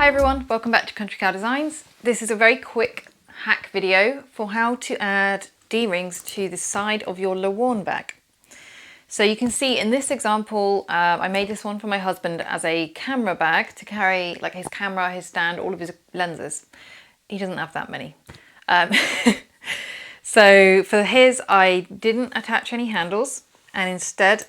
Hi everyone, welcome back to Country Cow Designs. This is a very quick hack video for how to add D-rings to the side of your Lowarn bag. So you can see in this example, I made this one for my husband as a camera bag to carry like his camera, his stand, all of his lenses. He doesn't have that many. So for his, I didn't attach any handles and instead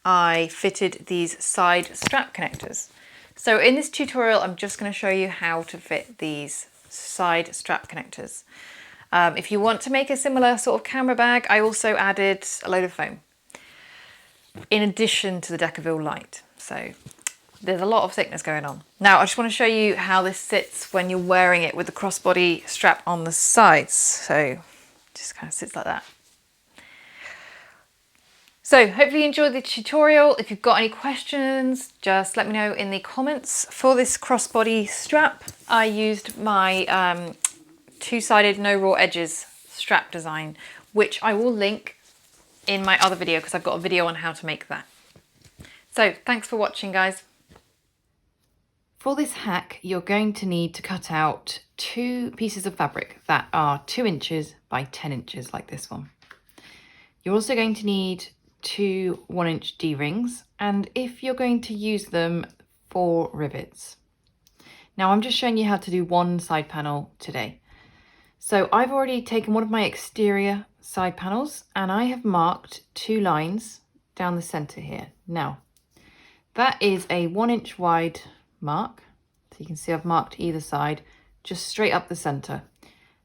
I fitted these side strap connectors. So in this tutorial, I'm just going to show you how to fit these side strap connectors. If you want to make a similar sort of camera bag, I also added a load of foam in addition to the Decaville light. So there's a lot of thickness going on. Now I just want to show you how this sits when you're wearing it with the crossbody strap on the sides. So it just kind of sits like that. So hopefully you enjoyed the tutorial. If you've got any questions, just let me know in the comments. For this crossbody strap, I used my two-sided no raw edges strap design, which I will link in my other video because I've got a video on how to make that. So thanks for watching, guys. For this hack, you're going to need to cut out 2 pieces of fabric that are 2 inches by 10 inches like this one. You're also going to need 2 1-inch D-rings, and if you're going to use them, 4 rivets. Now I'm just showing you how to do one side panel today. So I've already taken one of my exterior side panels and I have marked 2 lines down the center here. Now that is a 1-inch wide mark, so you can see I've marked either side just straight up the center,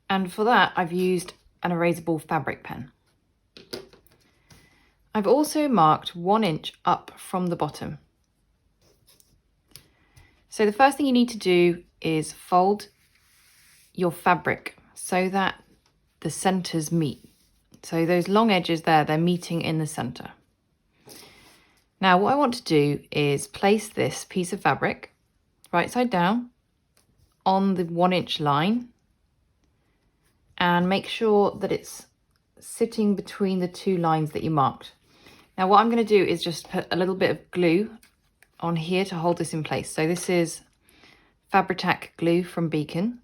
and for that I've used an erasable fabric pen. I've also marked 1 inch up from the bottom. So the first thing you need to do is fold your fabric so that the centers meet. So those long edges there, they're meeting in the center. Now what I want to do is place this piece of fabric right side down on the 1-inch line and make sure that it's sitting between the 2 lines that you marked. Now what I'm going to do is just put a little bit of glue on here to hold this in place. So this is Fabri-Tac glue from Beacon.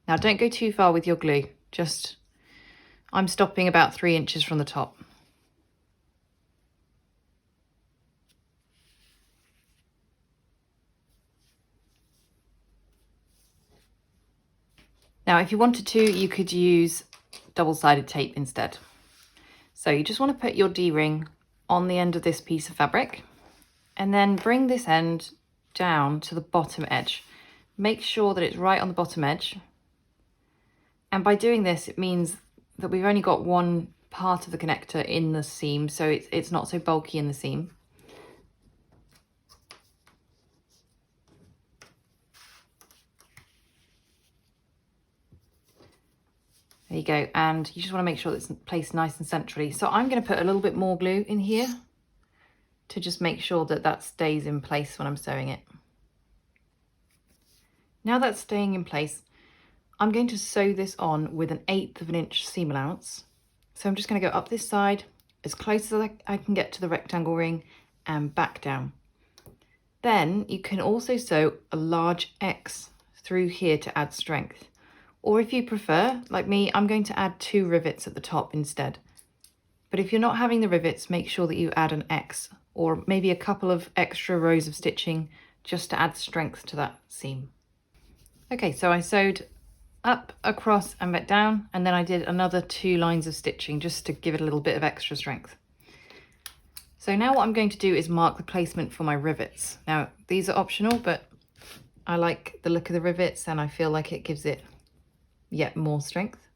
Now don't go too far with your glue, just I'm stopping about 3 inches from the top. Now, if you wanted to, you could use double-sided tape instead. So you just want to put your D-ring on the end of this piece of fabric and then bring this end down to the bottom edge. Make sure that it's right on the bottom edge. And by doing this, it means that we've only got one part of the connector in the seam, so it's not so bulky in the seam. There you go, and you just want to make sure that it's placed nice and centrally. So I'm going to put a little bit more glue in here to just make sure that that stays in place when I'm sewing it. Now that's staying in place, I'm going to sew this on with 1/8 of an inch seam allowance. So I'm just going to go up this side as close as I can get to the rectangle ring and back down. Then you can also sew a large X through here to add strength. Or if you prefer, like me, I'm going to add 2 rivets at the top instead. But if you're not having the rivets, make sure that you add an X or maybe a couple of extra rows of stitching just to add strength to that seam. Okay, so I sewed up, across and back down, and then I did another 2 lines of stitching just to give it a little bit of extra strength. So now what I'm going to do is mark the placement for my rivets. Now these are optional, but I like the look of the rivets and I feel like it gives it yet more strength.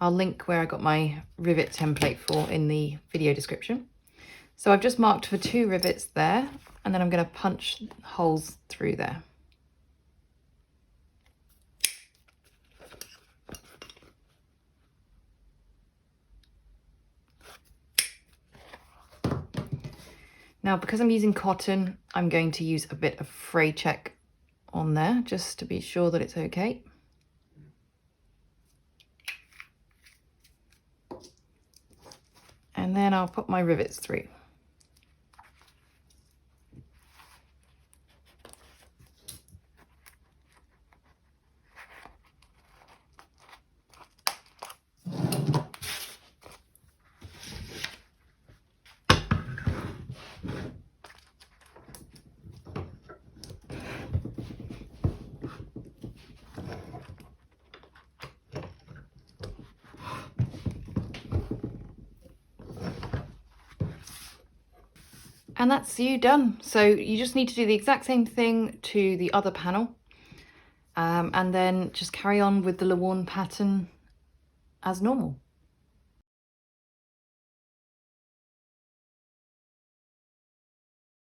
I'll link where I got my rivet template for in the video description. So I've just marked for 2 rivets there, and then I'm going to punch holes through there. Now because I'm using cotton, I'm going to use a bit of fray check on there just to be sure that it's okay. And then I'll put my rivets through. And that's you done. So you just need to do the exact same thing to the other panel, and then just carry on with the Lowarn pattern as normal.